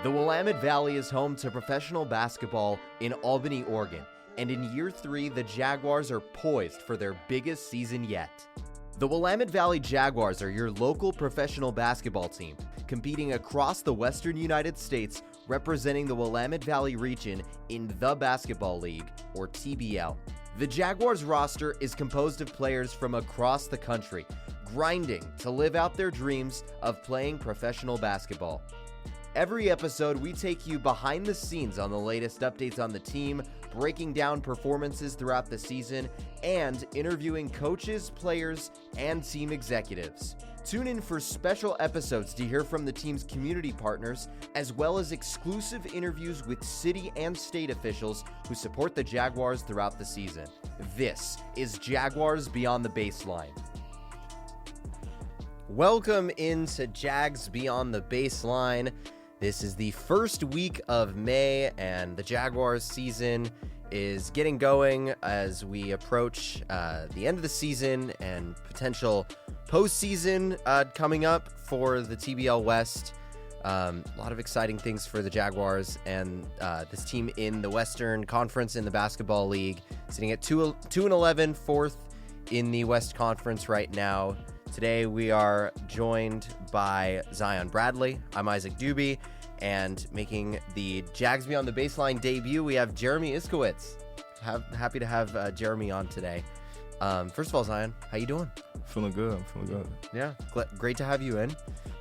The Willamette Valley is home to professional basketball in Albany, Oregon, and in year 3, the Jaguars are poised for their biggest season yet. The Willamette Valley Jaguars are your local professional basketball team, competing across the western United States, representing the Willamette Valley region in the Basketball League, or TBL. The Jaguars roster is composed of players from across the country, grinding to live out their dreams of playing professional basketball. Every episode, we take you behind the scenes on the latest updates on the team, breaking down performances throughout the season, and interviewing coaches, players, and team executives. Tune in for special episodes to hear from the team's community partners, as well as exclusive interviews with city and state officials who support the Jaguars throughout the season. This is Jaguars Beyond the Baseline. Welcome into Jags Beyond the Baseline. This is the first week of May, and the Jaguars season is getting going as we approach the end of the season and potential postseason coming up for the TBL West. A lot of exciting things for the Jaguars and this team in the Western Conference in the Basketball League, sitting at 2-11, fourth in the West Conference right now. Today we are joined by Zion Bradley. I'm Isaac Doobie, and making the Jags Beyond the Baseline debut, we have Jeremy Iskowitz. Happy to have Jeremy on today. First of all, Zion, how you doing? I'm feeling good. Yeah, great to have you in.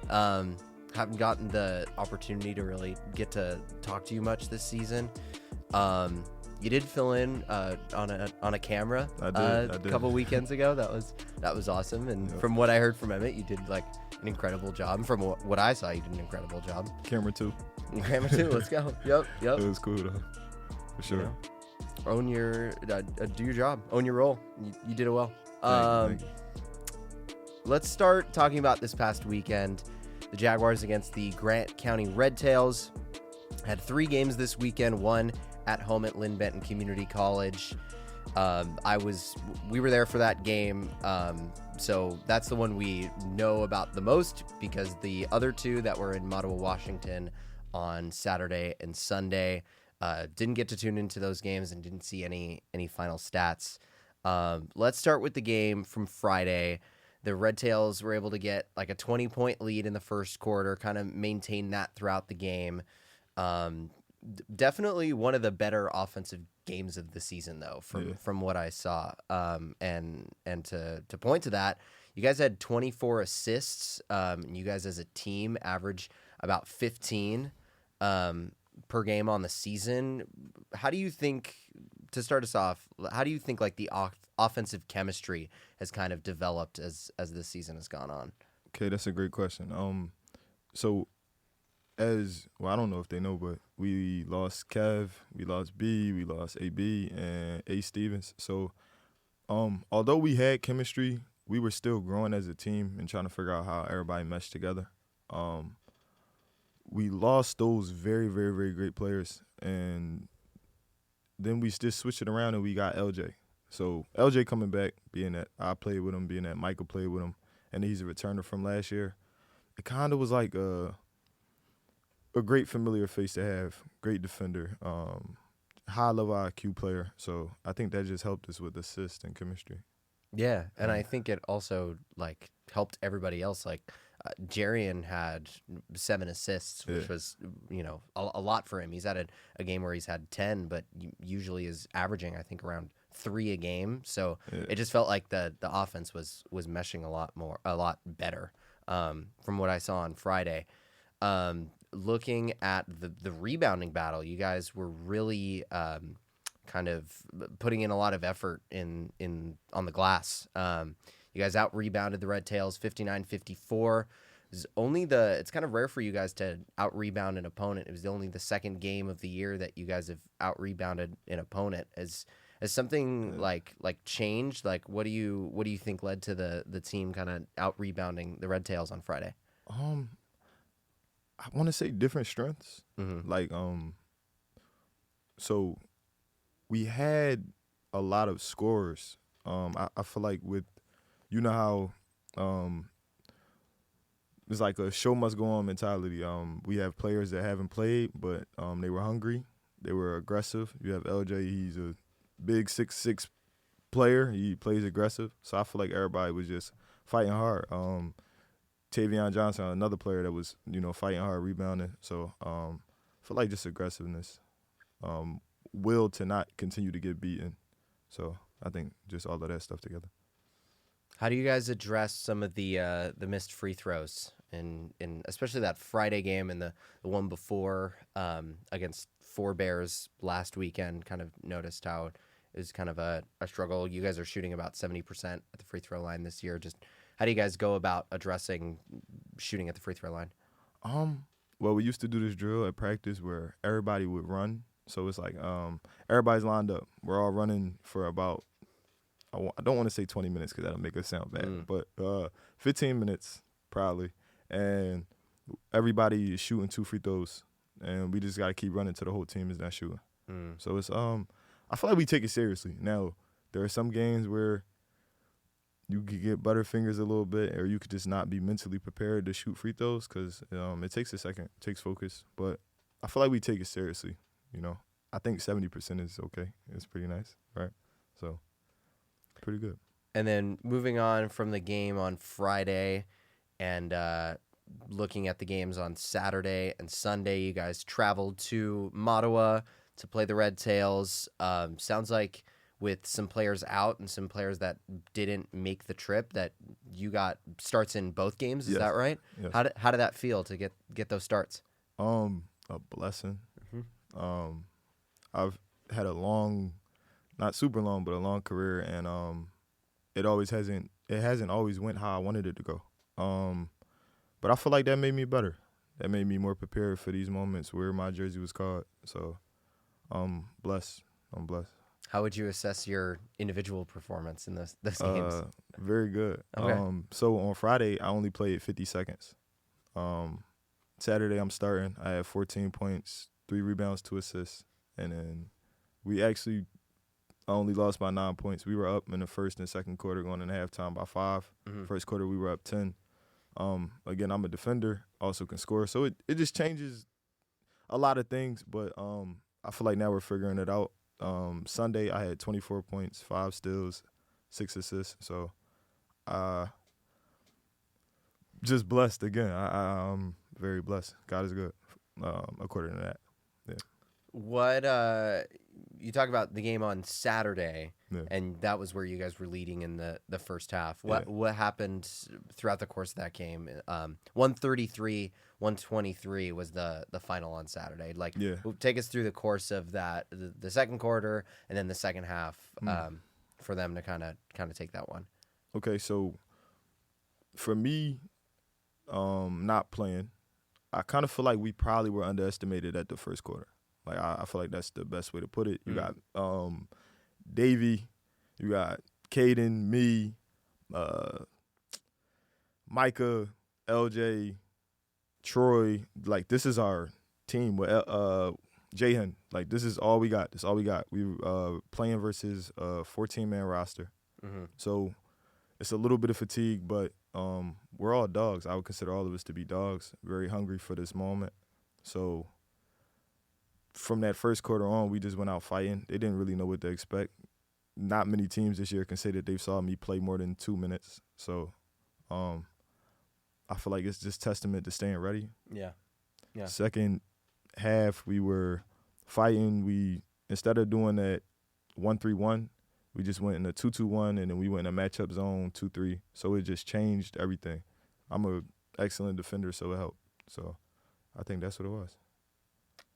Haven't gotten the opportunity to really get to talk to you much this season. You did fill in on a camera I did. a couple weekends ago. That was awesome. And From what I heard from Emmett, you did like an incredible job. And from what I saw, you did an incredible job. Camera 2. Let's go. Yep. It was cool though, for sure. You know, own your do your job. Own your role. You did it well. Thank you. Let's start talking about this past weekend. The Jaguars against the Grant County Red Tails had 3 games this weekend. One at home at Lynn Benton Community College. We were there for that game, so that's the one we know about the most, because the other 2 that were in Mattawa, Washington on Saturday and Sunday, didn't get to tune into those games and didn't see any final stats. Let's start with the game from Friday. The Red Tails were able to get like a 20-point lead in the first quarter, kind of maintain that throughout the game. Definitely one of the better offensive games of the season, though, from what I saw. And to point to that, you guys had 24 assists. You guys as a team average about 15 per game on the season. How do you think, to start us off, how do you think like the offensive chemistry has kind of developed as this season has gone on? Okay, that's a great question. I don't know if they know, but we lost Kev, we lost B, we lost AB, and A. Stevens. So, although we had chemistry, we were still growing as a team and trying to figure out how everybody meshed together. We lost those very, very, very great players, and then we just switched it around and we got LJ. So LJ coming back, being that I played with him, being that Michael played with him, and he's a returner from last year. It kind of was like a great familiar face to have, great defender, high-level IQ player. So I think that just helped us with assists and chemistry. Yeah, and I think it also like helped everybody else. Like Jarian had 7 assists, which was a lot for him. He's had a game where he's had 10, but usually is averaging I think around 3 a game. So it just felt like the offense was meshing a lot better from what I saw on Friday. Looking at the rebounding battle, you guys were really kind of putting in a lot of effort on the glass. You guys out-rebounded the Red Tails 59-54. It's kind of rare for you guys to out-rebound an opponent. It was only the second game of the year that you guys have out-rebounded an opponent. Has something like changed? Like what do you think led to the team kind of out-rebounding the Red Tails on Friday? I want to say different strengths. Mm-hmm. So we had a lot of scorers. I feel like with, how it's like a show must go on mentality. We have players that haven't played, but they were hungry. They were aggressive. You have LJ. He's a big 6'6" player. He plays aggressive. So I feel like everybody was just fighting hard. Tavion Johnson, another player that was, fighting hard, rebounding. So I feel like just aggressiveness, will to not continue to get beaten. So I think just all of that stuff together. How do you guys address some of the missed free throws in especially that Friday game and the one before against Four Bears last weekend? Kind of noticed how it was kind of a struggle. You guys are shooting about 70% at the free throw line this year. Just how do you guys go about addressing shooting at the free throw line? Well, we used to do this drill at practice where everybody would run. So it's like everybody's lined up. We're all running for about, I don't want to say 20 minutes because that'll make us sound bad, but 15 minutes probably. And everybody is shooting 2 free throws. And we just got to keep running till the whole team is not shooting. So it's I feel like we take it seriously. Now, there are some games where you could get butterfingers a little bit, or you could just not be mentally prepared to shoot free throws because it takes a second, it takes focus. But I feel like we take it seriously, I think 70% is okay. It's pretty nice, right? So, pretty good. And then moving on from the game on Friday and looking at the games on Saturday and Sunday, you guys traveled to Mattawa to play the Red Tails. Sounds like with some players out and some players that didn't make the trip that you got starts in both games. Is that right? Yes. How did that feel to get those starts? A blessing. I've had a long, not super long, but a long career, and it hasn't always went how I wanted it to go. But I feel like that made me better. That made me more prepared for these moments where my jersey was called. So I'm blessed. How would you assess your individual performance in those games? Very good. Okay. So on Friday, I only played 50 seconds. Saturday, I'm starting. I had 14 points, 3 rebounds, 2 assists. And then we actually only lost by 9 points. We were up in the first and second quarter going into halftime by 5. First quarter, we were up 10. Again, I'm a defender, also can score. So it just changes a lot of things, but I feel like now we're figuring it out. Sunday, I had 24 points, 5 steals, 6 assists. So just blessed again. I'm very blessed. God is good, according to that. Yeah. What you talk about the game on Saturday, Yeah. and that was where you guys were leading in the first half. What happened throughout the course of that game? 133-123 was the final on Saturday. Take us through the course of that, the second quarter, and then the second half, for them to kind of take that one. Okay, so for me, not playing, I kind of feel like we probably were underestimated at the first quarter. Like I feel like that's the best way to put it. You got Davey, you got Caden, me, Micah, LJ, Troy. Like this is our team with Jahan. Like this is all we got. That's all we got. We playing versus a 14-man roster. So it's a little bit of fatigue, but we're all dogs. I would consider all of us to be dogs. Very hungry for this moment. So from that first quarter on, we just went out fighting. They didn't really know what to expect. Not many teams this year can say that they've saw me play more than 2 minutes. So I feel like it's just testament to staying ready. Yeah. Second half, we were fighting. We, instead of doing that 1-3-1, we just went in a 2-2-1, and then we went in a matchup zone 2-3. So it just changed everything. I'm an excellent defender, so it helped. So I think that's what it was.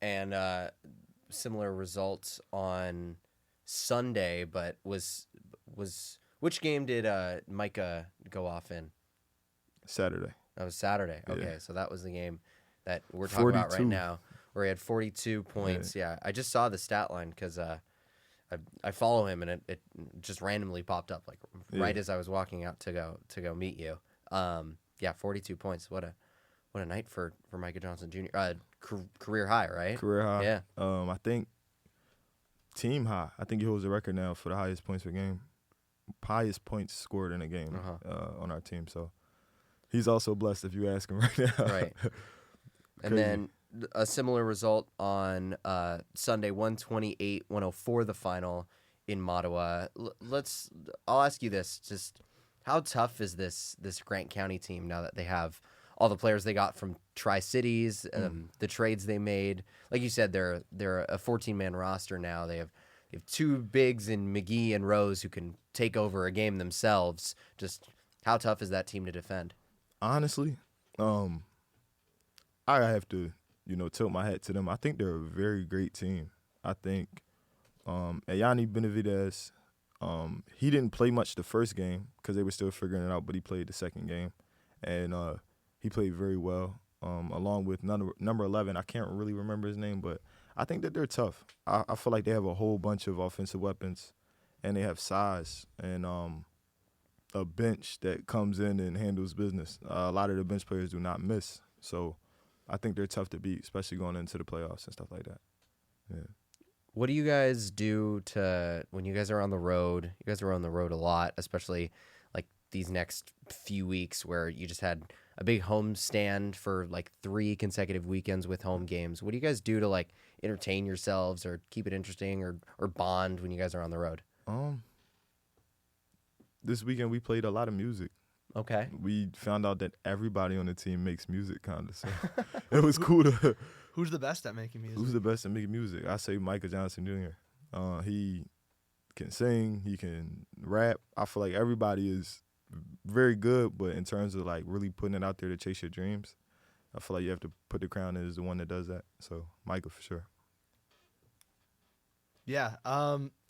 And similar results on Sunday, but was which game did Micah go off in? Saturday. That was Saturday. Yeah. Okay, so that was the game that we're talking about right 42. now, where he had 42 points. Yeah, I just saw the stat line because I follow him, and it just randomly popped up right as I was walking out to go meet you. 42 points. What a night for Micah Johnson Jr. Career high, right? Career high. Yeah. I think team high. I think he holds the record now for the highest points per game. Highest points scored in a game on our team. So He's also blessed if you ask him right now. Right. And Crazy. then a similar result on Sunday, 128-104, the final in Mattawa. I'll ask you this: just how tough is this Grant County team now that they have all the players they got from Tri-Cities, the trades they made? Like you said, they're a 14-man roster now. They have two bigs in McGee and Rose who can take over a game themselves. Just how tough is that team to defend? Honestly, I have to, tilt my hat to them. I think they're a very great team. I think Ayani Benavidez, he didn't play much the first game because they were still figuring it out, but he played the second game, and he played very well, along with number 11. I can't really remember his name, but I think that they're tough. I feel like they have a whole bunch of offensive weapons, and they have size and a bench that comes in and handles business. A lot of the bench players do not miss, so I think they're tough to beat, especially going into the playoffs and stuff like that. Yeah. What do you guys do when you guys are on the road? You guys are on the road a lot, especially like these next few weeks where you just had a big home stand for like 3 consecutive weekends with home games. What do you guys do to like entertain yourselves or keep it interesting or bond when you guys are on the road? This weekend we played a lot of music. Okay. We found out that everybody on the team makes music, kind of. So it was cool to. Who's the best at making music? Who's the best at making music? I say Michael Johnson Jr. He can sing. He can rap. I feel like everybody is very good, but in terms of like really putting it out there to chase your dreams, I feel like you have to put the crown as the one that does that. So Michael for sure. Yeah.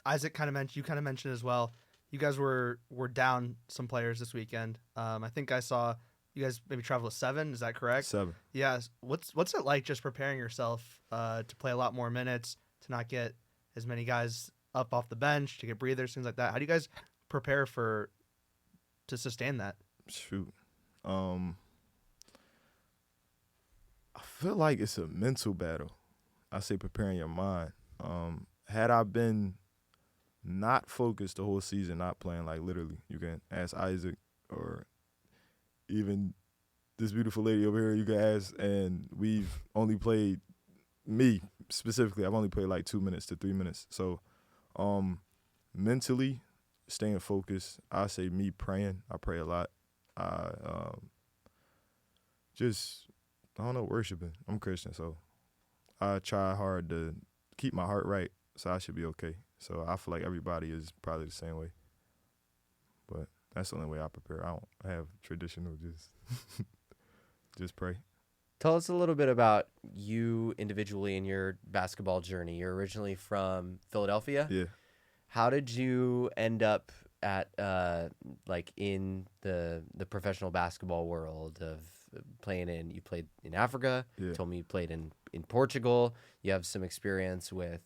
Isaac you kind of mentioned as well. You guys were down some players this weekend. I think I saw you guys maybe travel to 7. Is that correct? 7. Yeah. What's it like just preparing yourself to play a lot more minutes, to not get as many guys up off the bench, to get breathers, things like that? How do you guys prepare to sustain that? Shoot. I feel like it's a mental battle. I say preparing your mind. Had I been not focused the whole season, not playing, like literally, you can ask Isaac or even this beautiful lady over here, you can ask, and we've only played, me specifically, I've only played like 2 minutes to 3 minutes. So mentally staying focused, I say me praying. I pray a lot. I don't know, worshiping. I'm Christian, so I try hard to keep my heart right, so I should be okay. So I feel like everybody is probably the same way. But that's the only way I prepare. I don't have traditional, just pray. Tell us a little bit about you individually and your basketball journey. You're originally from Philadelphia. Yeah. How did you end up at in the professional basketball world of playing you played in Africa? Yeah. You told me you played in Portugal. You have some experience with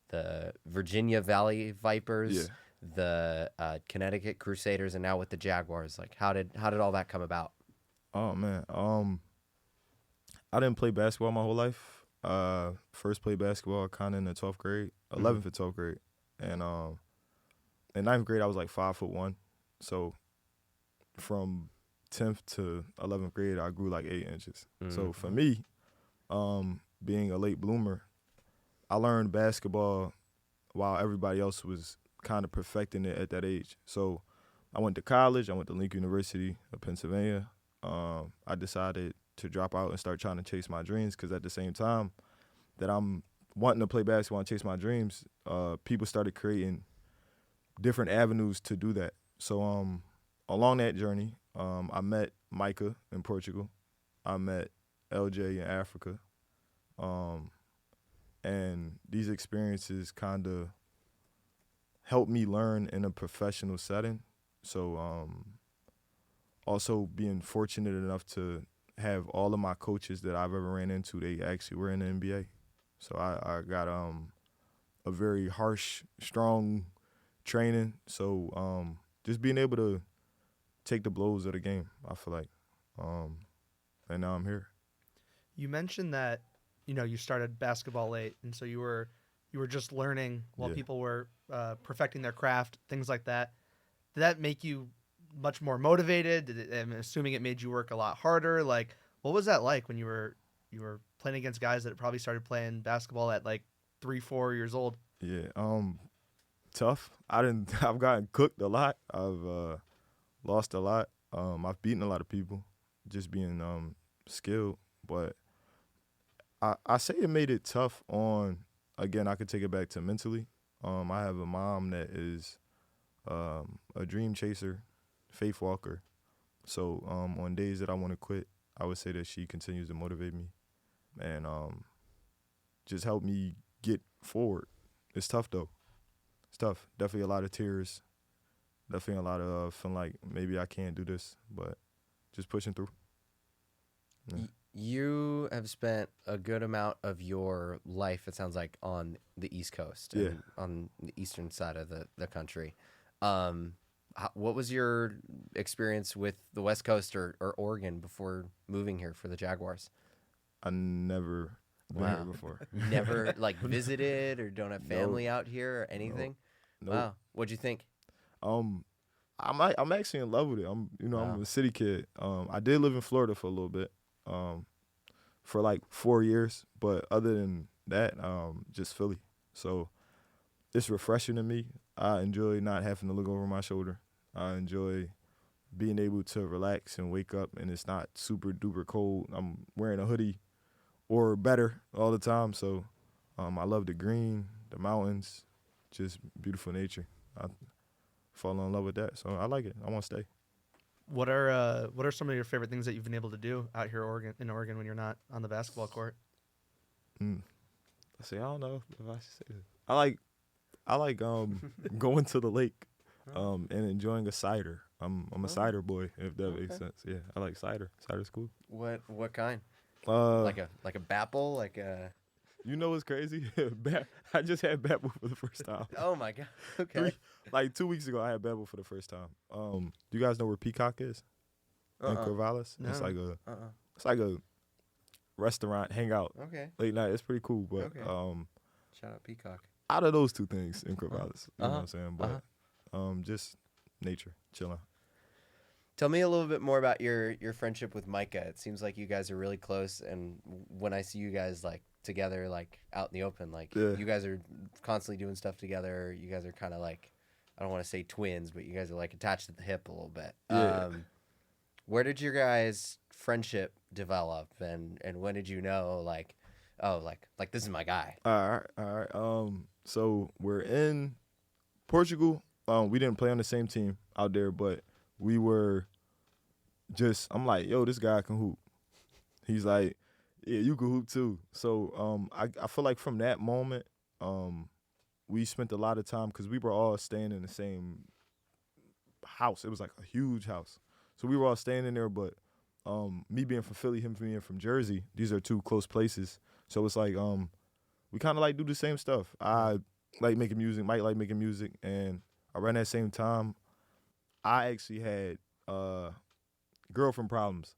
the Virginia Valley Vipers, the Connecticut Crusaders, and now with the Jaguars. Like, how did all that come about? Oh man, I didn't play basketball my whole life. First played basketball kind of in the 12th grade, 11th and 12th grade, and in 9th grade I was like 5'1", so from 10th to 11th grade I grew like 8 inches. So for me, being a late bloomer, I learned basketball while everybody else was kind of perfecting it at that age. So I went to college. I went to Lincoln University of Pennsylvania. I decided to drop out and start trying to chase my dreams because at the same time that I'm wanting to play basketball and chase my dreams, people started creating different avenues to do that. So along that journey, I met Micah in Portugal. I met LJ in Africa. And these experiences kind of helped me learn in a professional setting. So also being fortunate enough to have all of my coaches that I've ever ran into, they actually were in the NBA. So I got a very harsh, strong training. So just being able to take the blows of the game, I feel like. And now I'm here. You mentioned that you started basketball late, and so you were just learning while people were perfecting their craft, things like that. Did that make you much more motivated? I'm assuming it made you work a lot harder. Like, what was that like when you were playing against guys that probably started playing basketball at like 3-4 years old? Yeah, tough. I've gotten cooked a lot. I've lost a lot. I've beaten a lot of people, just being skilled. But I say it made it tough on. Again, I could take it back to mentally. I have a mom that is a dream chaser, faith walker. So on days that I want to quit, I would say that she continues to motivate me and just help me get forward. It's tough, though. It's tough. Definitely a lot of tears. Definitely a lot of feeling like maybe I can't do this, but just pushing through. Yeah. You have spent a good amount of your life, it sounds like, on the East Coast, and on the eastern side of the country. What was your experience with the West Coast or Oregon before moving here for the Jaguars? I never been here before. Never like visited or don't have family out here or anything? Nope. Wow. What'd you think? I'm actually in love with it. I'm a city kid. I did live in Florida for a little bit, for like 4 years, but other than that, just Philly. So it's refreshing to me. I enjoy not having to look over my shoulder. I enjoy being able to relax and wake up and it's not super duper cold. I'm wearing a hoodie or better all the time. So I love the green, the mountains, just beautiful nature. I fall in love with that. So I like it. I want to stay. What are some of your favorite things that you've been able to do out here in Oregon when you're not on the basketball court? I don't know if I should say this. I like going to the lake and enjoying a cider. I'm a cider boy, if that makes sense. Yeah, I like cider. Cider's cool. What kind? Like Like a Bapple, like a. You know what's crazy? I just had Babel for the first time. Oh my god. Okay. Like 2 weeks ago, I had Babel for the first time. Do you guys know where Peacock is? In Corvallis? No. It's like a restaurant hangout. Okay. Late night. It's pretty cool. But Okay. Shout out Peacock. out of those two things in Corvallis, you know what I'm saying? Uh-huh. But just nature, chilling. Tell me a little bit more about your friendship with Micah. It seems like you guys are really close, and when I see you guys like together, like out in the open, like you guys are constantly doing stuff together. You guys are kind of like, I don't want to say twins, but you guys are like attached at the hip a little bit. Yeah. Where did your guys' friendship develop, and when did you know like, oh, like this is my guy? All right. So we're in Portugal. We didn't play on the same team out there, but we were just, I'm like, yo, this guy can hoop. He's like, yeah, you can hoop too. So I feel like from that moment, we spent a lot of time because we were all staying in the same house. It was like a huge house. So we were all staying in there, but me being from Philly, him being from Jersey, these are two close places. So it's like we kind of like do the same stuff. I like making music, Mike like making music, and around that same time, I actually had girlfriend problems.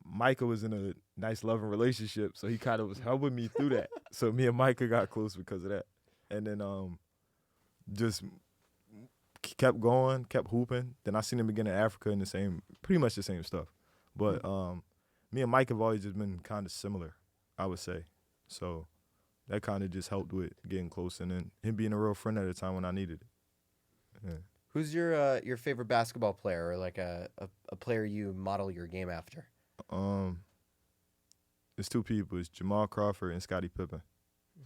Micah was in a nice loving relationship, so he kind of was helping me through that. So me and Micah got close because of that. And then just kept going, kept hooping. Then I seen him again in Africa and pretty much the same stuff. But me and Mike have always just been kind of similar, I would say. So that kind of just helped with getting close, and then him being a real friend at a time when I needed it. Yeah. Who's your favorite basketball player, or like a player you model your game after? It's two people. It's Jamal Crawford and Scottie Pippen.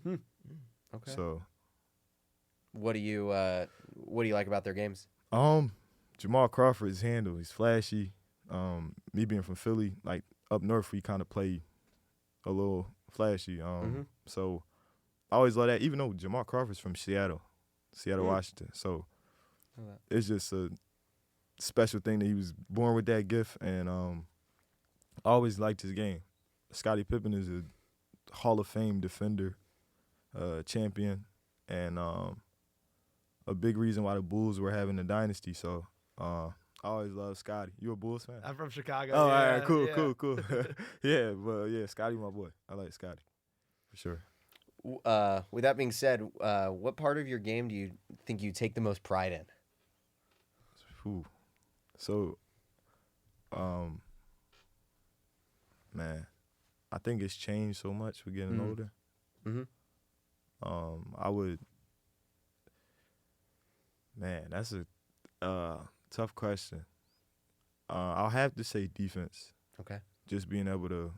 Okay. So, what do you like about their games? Jamal Crawford's handle. He's flashy. Me being from Philly, like up north, we kind of play a little flashy. So I always love that. Even though Jamal Crawford's from Seattle, Washington. So it's just a special thing that he was born with that gift, and I always liked his game. Scottie Pippen is a Hall of Fame defender, champion, and a big reason why the Bulls were having a dynasty. So I always love Scottie. You a Bulls fan? I'm from Chicago. Oh, yeah, all right, cool. Yeah, but yeah, Scottie my boy. I like Scottie, for sure. With that being said, what part of your game do you think you take the most pride in? Ooh. So, man, I think it's changed so much with getting older. I would, man, that's a tough question. I'll have to say defense. Okay. Just being able to,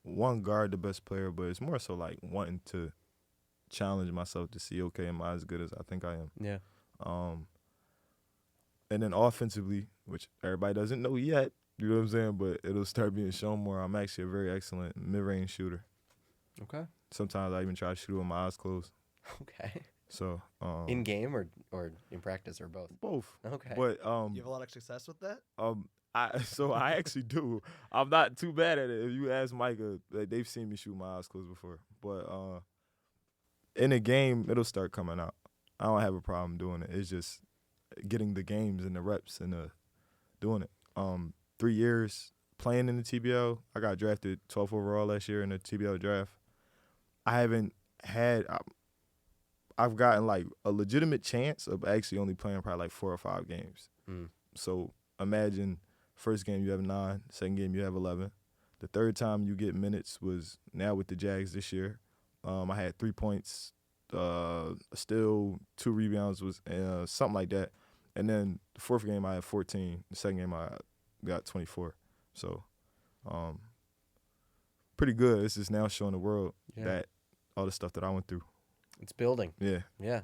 one, guard the best player, but it's more so like wanting to challenge myself to see, okay, am I as good as I think I am? Yeah. And then offensively, which everybody doesn't know yet, you know what I'm saying, but it'll start being shown more. I'm actually a very excellent mid-range shooter. Okay. Sometimes I even try to shoot with my eyes closed. Okay. So in game or in practice or both? Both. Okay. But You have a lot of success with that? I actually do. I'm not too bad at it. If you ask Micah, they've seen me shoot my eyes closed before. But in a game, it'll start coming out. I don't have a problem doing it. It's just getting the games and the reps and doing it. 3 years playing in the TBL. I got drafted 12th overall last year in the TBL draft. I've gotten like a legitimate chance of actually only playing probably like 4 or 5 games. So imagine first game you have 9, second game you have 11. The third time you get minutes was now with the Jags this year. I had 3 points, still 2 rebounds, was something like that. And then the fourth game I had 14. The second game I got 24. So pretty good. It's just now showing the world that all the stuff that I went through. It's building. Yeah. Yeah.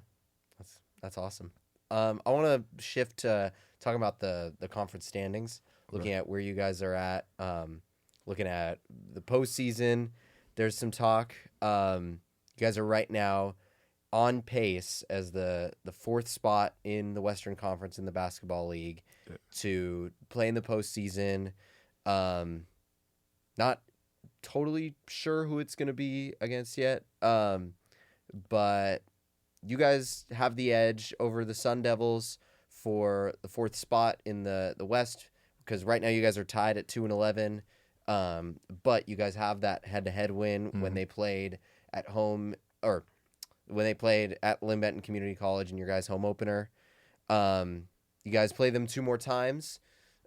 That's awesome. I want to shift to talking about the conference standings, looking at where you guys are at, looking at the postseason. There's some talk. You guys are right now on pace as the 4th spot in the Western Conference in the basketball league to play in the postseason. Not totally sure who it's going to be against yet, but you guys have the edge over the Sun Devils for the 4th spot in the West, because right now you guys are tied at 2-11, but you guys have that head-to-head win when they played at home, or when they played at Willamette Community College in your guys' home opener. You guys play them 2 more times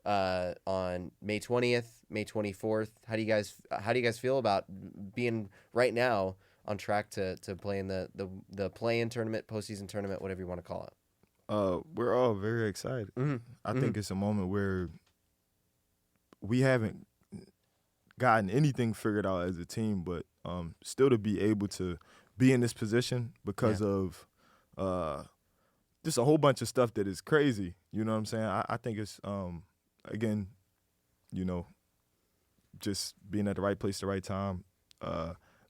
on May 20th, May 24th. How do you guys feel about being right now on track to play in the play-in tournament, postseason tournament, whatever you want to call it? We're all very excited. I think it's a moment where we haven't gotten anything figured out as a team, but still to be able to be in this position because of just a whole bunch of stuff that is crazy. You know what I'm saying? I think it's, again, just being at the right place at the right time,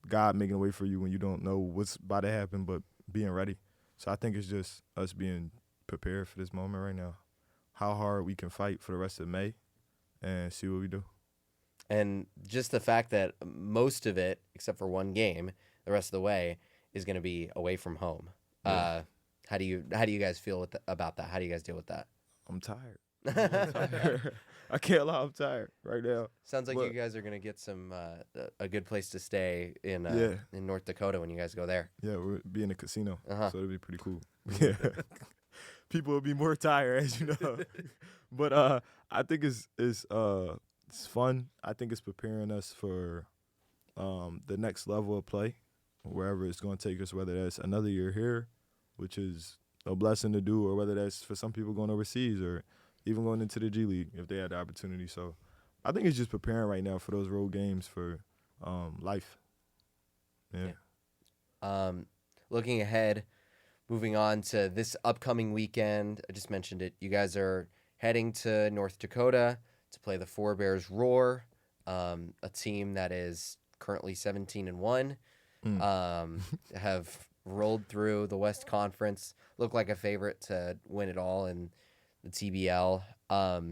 God making a way for you when you don't know what's about to happen, but being ready. So I think it's just us being prepared for this moment right now, how hard we can fight for the rest of May and see what we do. And just the fact that most of it, except for one game, the rest of the way is going to be away from home. Yeah. How do you guys feel about that? How do you guys deal with that? I'm tired. I can't lie, I'm tired right now. Sounds like you guys are going to get some a good place to stay in North Dakota when you guys go there. Yeah, we'll be in a casino, so it'll be pretty cool. Yeah, people will be more tired, as you know. But I think it's fun. I think it's preparing us for the next level of play, wherever it's going to take us, whether that's another year here, which is a blessing to do, or whether that's for some people going overseas or even going into the G League if they had the opportunity. So I think it's just preparing right now for those road games for life. Yeah. Looking ahead, moving on to this upcoming weekend, I just mentioned it. You guys are heading to North Dakota to play the Four Bears Roar, a team that is currently 17-1, have rolled through the West Conference, look like a favorite to win it all in the TBL. How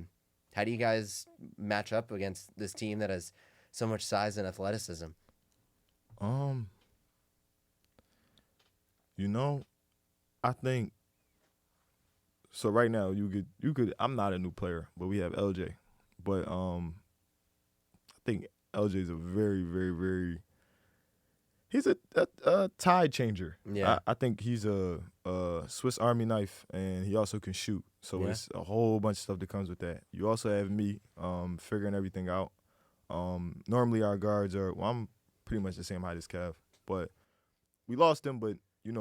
do you guys match up against this team that has so much size and athleticism? I think so. Right now, you could. I'm not a new player, but we have LJ. But I think LJ is a very, very, very He's a tide changer. Yeah. I think he's a Swiss Army knife, and he also can shoot. So Yeah. it's a whole bunch of stuff that comes with that. You also have me figuring everything out. Normally our guards I'm pretty much the same height as Kev, but we lost him. But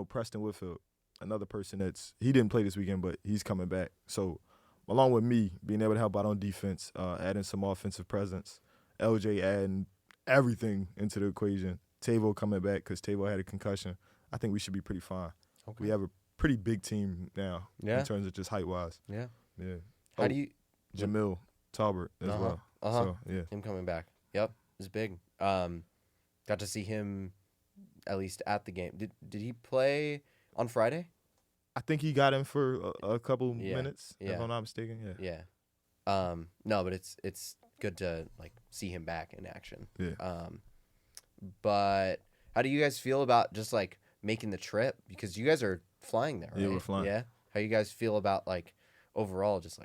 Preston Whitfield, another person he didn't play this weekend, but he's coming back. So along with me being able to help out on defense, adding some offensive presence, LJ adding everything into the equation. Tavo coming back because Tavo had a concussion. I think we should be pretty fine. Okay. We have a pretty big team now in terms of just height-wise. Yeah. Yeah. How do you? Jamil Talbert as well. So, yeah. Him coming back. Yep. It's big. Got to see him at least at the game. Did he play on Friday? I think he got in for a couple minutes, if Yeah. I'm not mistaken. Yeah. Yeah. No, but it's good to see him back in action. Yeah. But how do you guys feel about just making the trip? Because you guys are flying there, right? Yeah, we're flying. Yeah. How you guys feel about overall just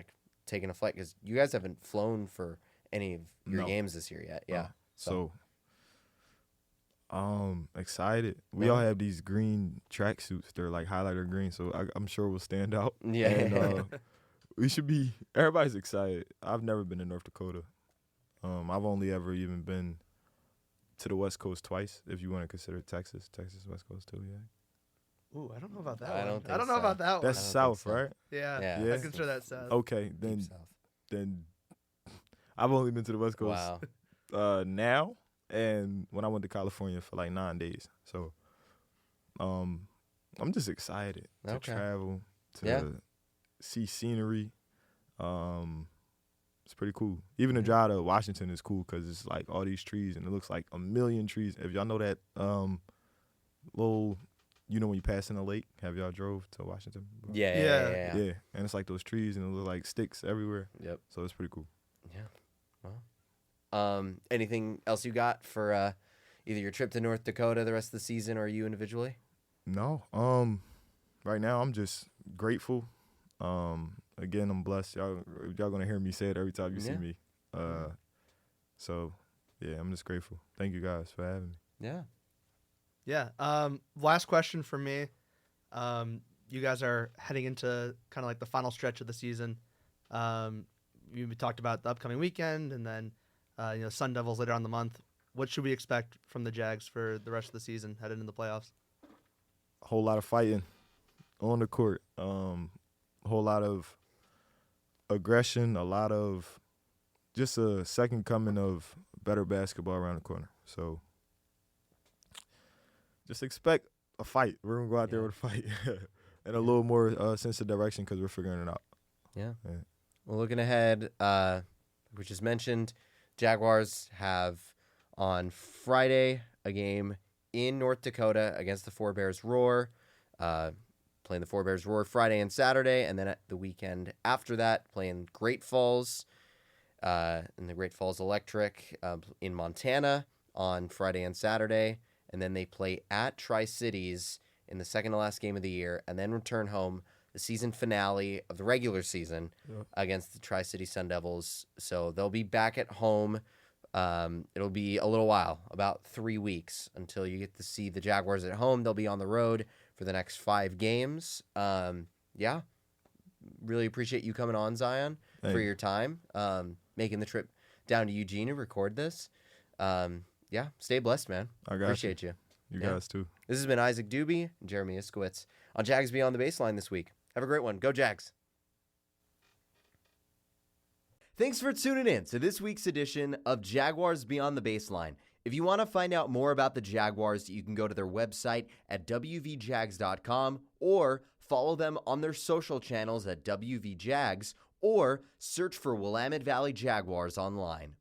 taking a flight? Because you guys haven't flown for any of your games this year yet. Yeah. So excited. We all have these green tracksuits. They're highlighter green, so I'm sure we'll stand out. Yeah. And, we should be. Everybody's excited. I've never been to North Dakota. I've only ever even been to the West Coast twice, if you want to consider Texas West Coast too. Yeah. Ooh, I don't know about that I one. don't think I don't know so. about that one. That's south, so. right? Yeah. Yeah. I consider that south. Okay, Deep south. then I've only been to the West Coast Wow. now, and when I went to California for 9 days. So, I'm just excited to Okay. travel, to see scenery. It's pretty cool. Even the drive to Washington is cool because it's all these trees, and it looks like a million trees. If y'all know that little, when you pass in the lake, have y'all drove to Washington before? Yeah. Yeah, and it's those trees, and it looks like sticks everywhere. Yep. So it's pretty cool. Yeah. Well. Anything else you got for either your trip to North Dakota the rest of the season or you individually? No. Right now I'm just grateful. Again, I'm blessed. Y'all gonna hear me say it every time you see me. So yeah, I'm just grateful. Thank you guys for having me. Yeah. Yeah. Last question for me. You guys are heading into kind of the final stretch of the season. We talked about the upcoming weekend and then, Sun Devils later on in the month. What should we expect from the Jags for the rest of the season heading into the playoffs? A whole lot of fighting on the court. A whole lot of aggression, a lot of just a second coming of better basketball around the corner. So just expect a fight. We're going to go out there with a fight and a little more sense of direction because we're figuring it out. Yeah. Yeah. Well, looking ahead, we just mentioned Jaguars have on Friday a game in North Dakota against the Four Bears Roar. Playing the Four Bears Roar Friday and Saturday, and then at the weekend after that, playing Great Falls in the Great Falls Electric in Montana on Friday and Saturday, and then they play at Tri-Cities in the second to last game of the year, and then return home the season finale of the regular season against the Tri-City Sun Devils. So they'll be back at home. It'll be a little while, about 3 weeks, until you get to see the Jaguars at home. They'll be on the road for the next 5 games. Yeah, really appreciate you coming on, Zion, for your time, making the trip down to Eugene to record this. Yeah, stay blessed, man. I got Appreciate you. You guys too. This has been Isaac Doobie and Jeremy Iskowitz on Jags Beyond the Baseline this week. Have a great one. Go Jags. Thanks for tuning in to this week's edition of Jaguars Beyond the Baseline. If you want to find out more about the Jaguars, you can go to their website at wvjags.com or follow them on their social channels at wvjags or search for Willamette Valley Jaguars online.